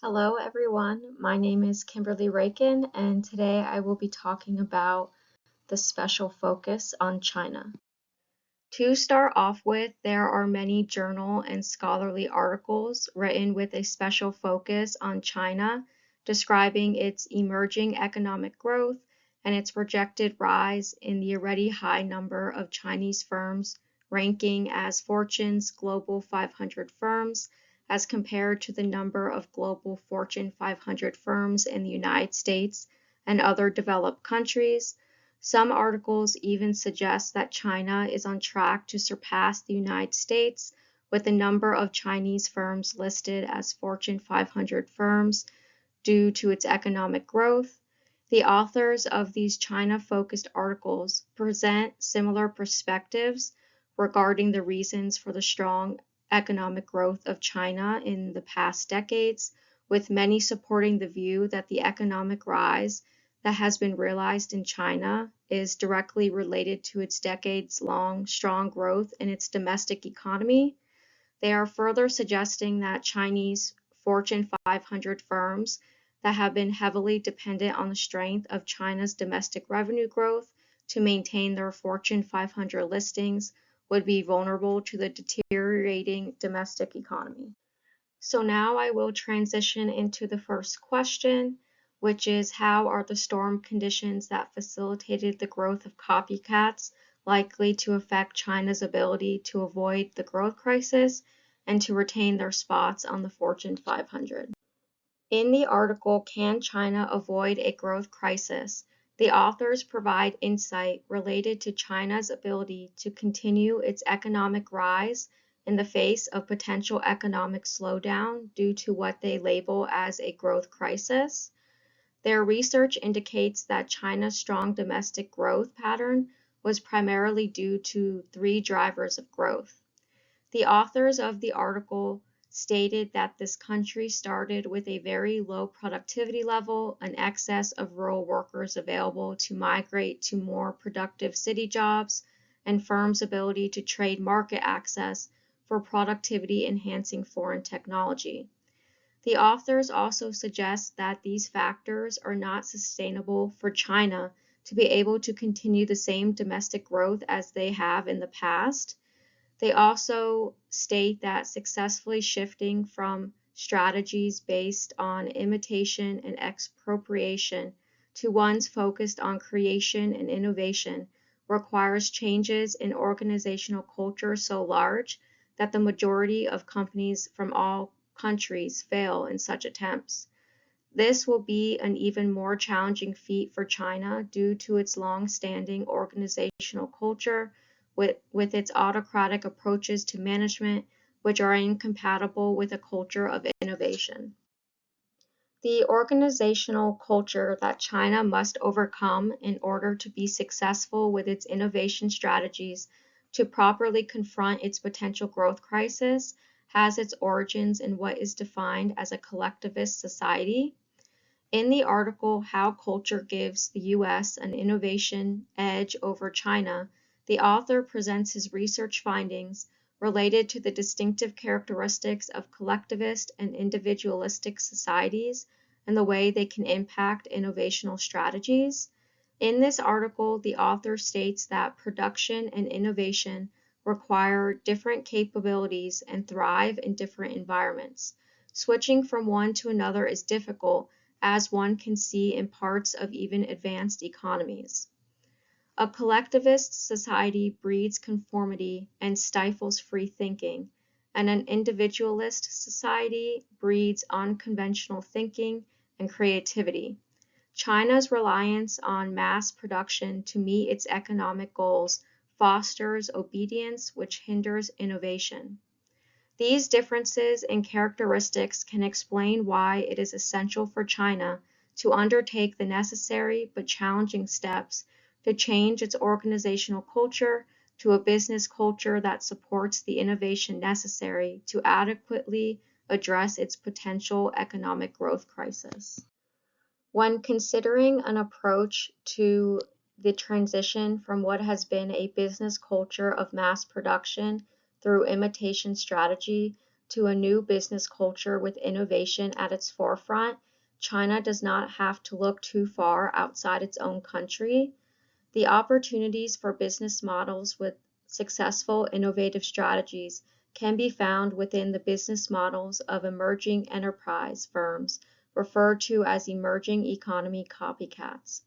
Hello, everyone. My name is Kimberly Rakin, and today I will be talking about the special focus on China. To start off with, there are many journal and scholarly articles written with a special focus on China, describing its emerging economic growth and its projected rise in the already high number of Chinese firms ranking as Fortune's Global 500 firms as compared to the number of global Fortune 500 firms in the United States and other developed countries. Some articles even suggest that China is on track to surpass the United States with the number of Chinese firms listed as Fortune 500 firms due to its economic growth. The authors of these China-focused articles present similar perspectives regarding the reasons for the strong economic growth of China in the past decades, with many supporting the view that the economic rise that has been realized in China is directly related to its decades-long strong growth in its domestic economy. They are further suggesting that Chinese Fortune 500 firms that have been heavily dependent on the strength of China's domestic revenue growth to maintain their Fortune 500 listings would be vulnerable to the deteriorating domestic economy. So now I will transition into the first question, which is how are the storm conditions that facilitated the growth of copycats likely to affect China's ability to avoid the growth crisis and to retain their spots on the Fortune 500? In the article, Can China Avoid a Growth Crisis?, the authors provide insight related to China's ability to continue its economic rise in the face of potential economic slowdown due to what they label as a growth crisis. Their research indicates that China's strong domestic growth pattern was primarily due to three drivers of growth. The authors of the article stated that this country started with a very low productivity level, an excess of rural workers available to migrate to more productive city jobs, and firms' ability to trade market access for productivity enhancing foreign technology. The authors also suggest that these factors are not sustainable for China to be able to continue the same domestic growth as they have in the past. They also state that successfully shifting from strategies based on imitation and expropriation to ones focused on creation and innovation requires changes in organizational culture so large that the majority of companies from all countries fail in such attempts. This will be an even more challenging feat for China due to its long-standing organizational culture with its autocratic approaches to management, which are incompatible with a culture of innovation. The organizational culture that China must overcome in order to be successful with its innovation strategies to properly confront its potential growth crisis has its origins in what is defined as a collectivist society. In the article, How Culture Gives the U.S. an Innovation Edge Over China, the author presents his research findings related to the distinctive characteristics of collectivist and individualistic societies and the way they can impact innovational strategies. In this article, the author states that production and innovation require different capabilities and thrive in different environments. Switching from one to another is difficult, as one can see in parts of even advanced economies. A collectivist society breeds conformity and stifles free thinking, and an individualist society breeds unconventional thinking and creativity. China's reliance on mass production to meet its economic goals fosters obedience, which hinders innovation. These differences in characteristics can explain why it is essential for China to undertake the necessary but challenging steps to change its organizational culture to a business culture that supports the innovation necessary to adequately address its potential economic growth crisis. When considering an approach to the transition from what has been a business culture of mass production through imitation strategy to a new business culture with innovation at its forefront, China does not have to look too far outside its own country. The opportunities for business models with successful innovative strategies can be found within the business models of emerging enterprise firms referred to as emerging economy copycats.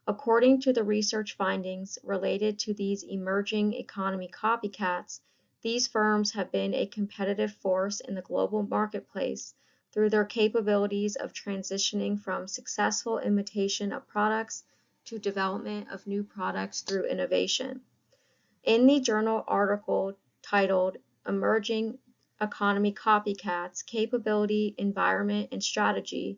According to the research findings related to these emerging economy copycats, these firms have been a competitive force in the global marketplace through their capabilities of transitioning from successful imitation of products to development of new products through innovation. In the journal article titled Emerging Economy Copycats, Capability, Environment, and Strategy,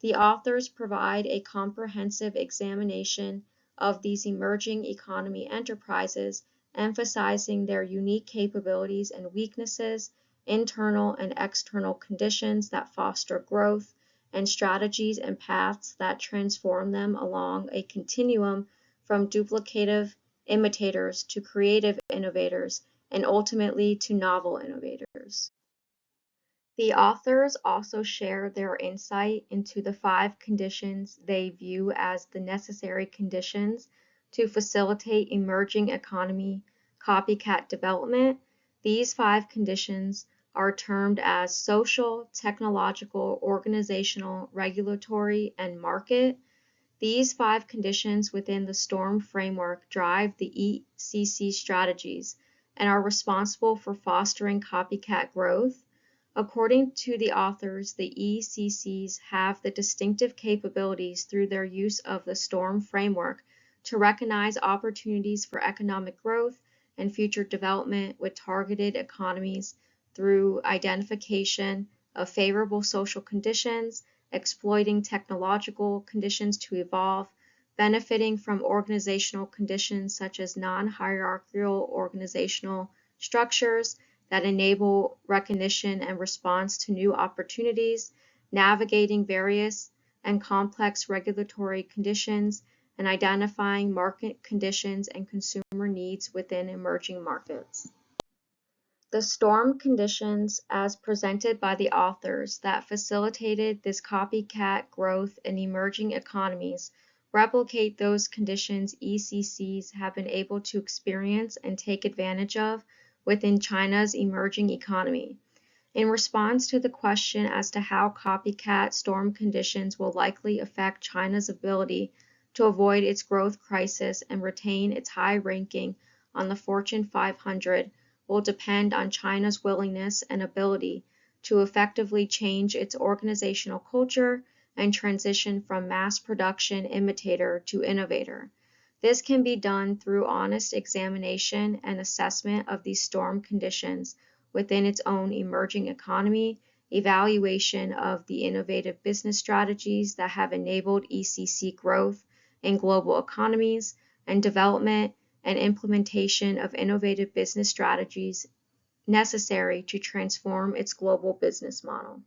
the authors provide a comprehensive examination of these emerging economy enterprises, emphasizing their unique capabilities and weaknesses, internal and external conditions that foster growth, and strategies and paths that transform them along a continuum from duplicative imitators to creative innovators and ultimately to novel innovators. The authors also share their insight into the 5 conditions they view as the necessary conditions to facilitate emerging economy copycat development. These 5 conditions are termed as social, technological, organizational, regulatory, and market. These 5 conditions within the STORM framework drive the ECC strategies and are responsible for fostering copycat growth. According to the authors, the ECCs have the distinctive capabilities through their use of the STORM framework to recognize opportunities for economic growth and future development with targeted economies through identification of favorable social conditions, exploiting technological conditions to evolve, benefiting from organizational conditions such as non-hierarchical organizational structures that enable recognition and response to new opportunities, navigating various and complex regulatory conditions, and identifying market conditions and consumer needs within emerging markets. The storm conditions, as presented by the authors, that facilitated this copycat growth in emerging economies replicate those conditions ECCs have been able to experience and take advantage of within China's emerging economy. In response to the question as to how copycat storm conditions will likely affect China's ability to avoid its growth crisis and retain its high ranking on the Fortune 500 will depend on China's willingness and ability to effectively change its organizational culture and transition from mass production imitator to innovator. This can be done through honest examination and assessment of these storm conditions within its own emerging economy, evaluation of the innovative business strategies that have enabled ECC growth in global economies, and development and implementation of innovative business strategies necessary to transform its global business model.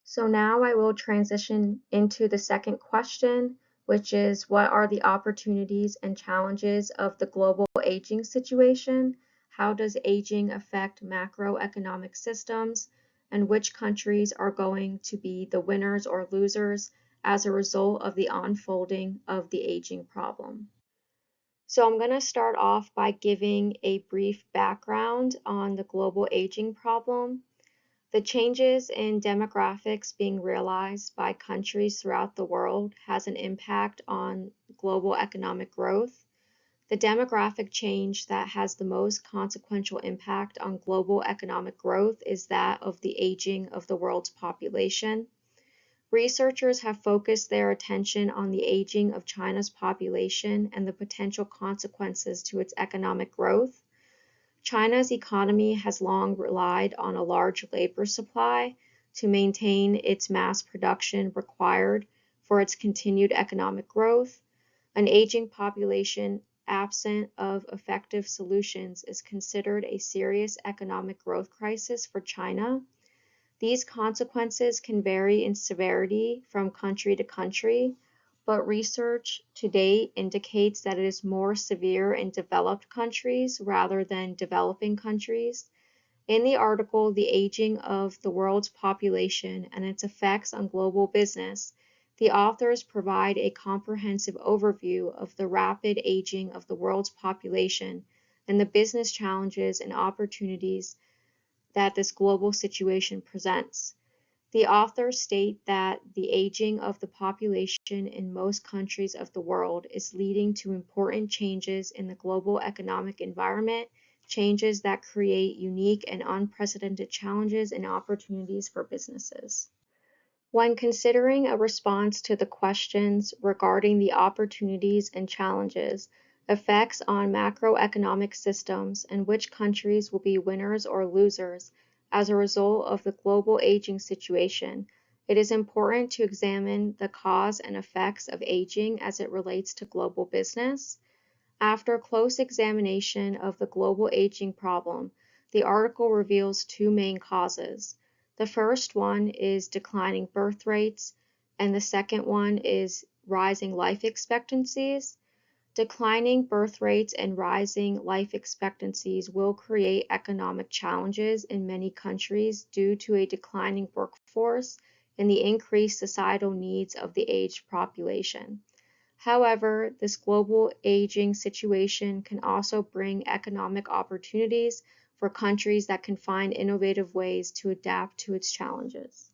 So now I will transition into the second question, which is what are the opportunities and challenges of the global aging situation? How does aging affect macroeconomic systems? And which countries are going to be the winners or losers as a result of the unfolding of the aging problem? So I'm going to start off by giving a brief background on the global aging problem. The changes in demographics being realized by countries throughout the world has an impact on global economic growth. The demographic change that has the most consequential impact on global economic growth is that of the aging of the world's population. Researchers have focused their attention on the aging of China's population and the potential consequences to its economic growth. China's economy has long relied on a large labor supply to maintain its mass production required for its continued economic growth. An aging population absent of effective solutions is considered a serious economic growth crisis for China. These consequences can vary in severity from country to country, but research to date indicates that it is more severe in developed countries rather than developing countries, In the article, The Aging of the World's Population and Its Effects on Global Business, the authors provide a comprehensive overview of the rapid aging of the world's population and the business challenges and opportunities that this global situation presents. The authors state that the aging of the population in most countries of the world is leading to important changes in the global economic environment, changes that create unique and unprecedented challenges and opportunities for businesses. When considering a response to the questions regarding the opportunities and challenges, effects on macroeconomic systems, and which countries will be winners or losers as a result of the global aging situation, it is important to examine the cause and effects of aging as it relates to global business. After close examination of the global aging problem, the article reveals two main causes. The first one is declining birth rates, and the second one is rising life expectancies. Declining birth rates and rising life expectancies will create economic challenges in many countries due to a declining workforce and the increased societal needs of the aged population. However, this global aging situation can also bring economic opportunities for countries that can find innovative ways to adapt to its challenges.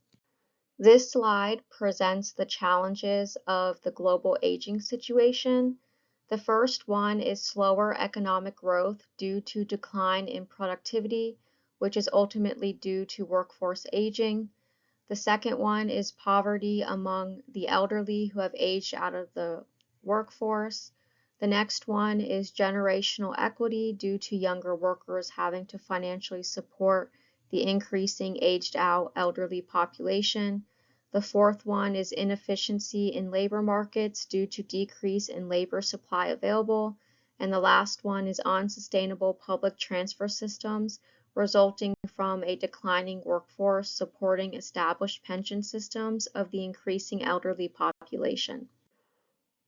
This slide presents the challenges of the global aging situation. The first one is slower economic growth due to decline in productivity, which is ultimately due to workforce aging. The second one is poverty among the elderly who have aged out of the workforce. The next one is generational equity due to younger workers having to financially support the increasing aged out elderly population. The fourth one is inefficiency in labor markets due to decrease in labor supply available. And the last one is unsustainable public transfer systems resulting from a declining workforce supporting established pension systems of the increasing elderly population.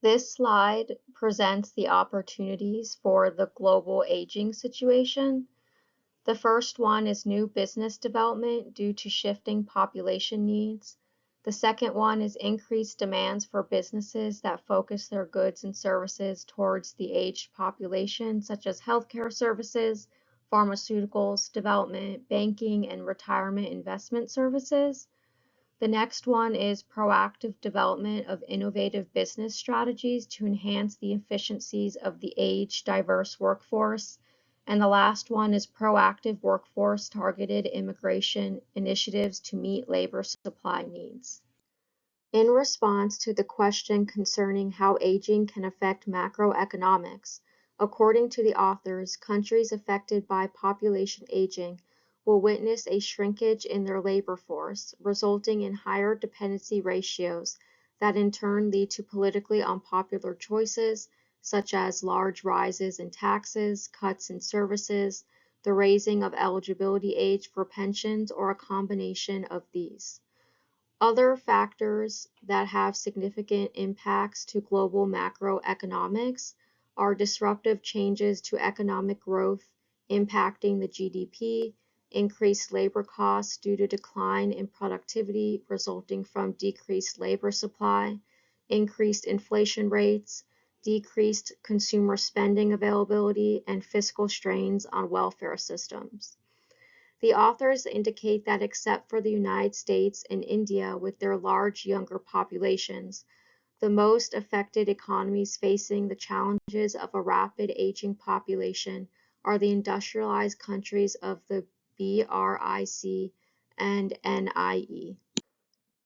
This slide presents the opportunities for the global aging situation. The first one is new business development due to shifting population needs. The second one is increased demands for businesses that focus their goods and services towards the aged population, such as healthcare services, pharmaceuticals, development, banking, and retirement investment services. The next one is proactive development of innovative business strategies to enhance the efficiencies of the aged diverse workforce. And the last one is proactive workforce targeted immigration initiatives to meet labor supply needs. In response to the question concerning how aging can affect macroeconomics, according to the authors, countries affected by population aging will witness a shrinkage in their labor force, resulting in higher dependency ratios that in turn lead to politically unpopular choices, such as large rises in taxes, cuts in services, the raising of eligibility age for pensions, or a combination of these. Other factors that have significant impacts to global macroeconomics are disruptive changes to economic growth impacting the GDP, increased labor costs due to decline in productivity resulting from decreased labor supply, increased inflation rates, decreased consumer spending availability, and fiscal strains on welfare systems. The authors indicate that except for the United States and India with their large younger populations, the most affected economies facing the challenges of a rapid aging population are the industrialized countries of the BRIC and NIE.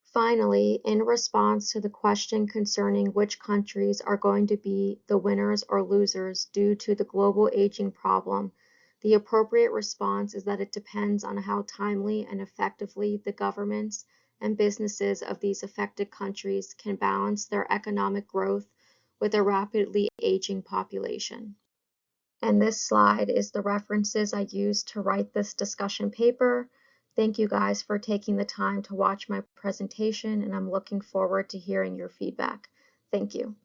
Finally, in response to the question concerning which countries are going to be the winners or losers due to the global aging problem, the appropriate response is that it depends on how timely and effectively the governments and businesses of these affected countries can balance their economic growth with a rapidly aging population. And this slide is the references I used to write this discussion paper. Thank you guys for taking the time to watch my presentation, and I'm looking forward to hearing your feedback. Thank you.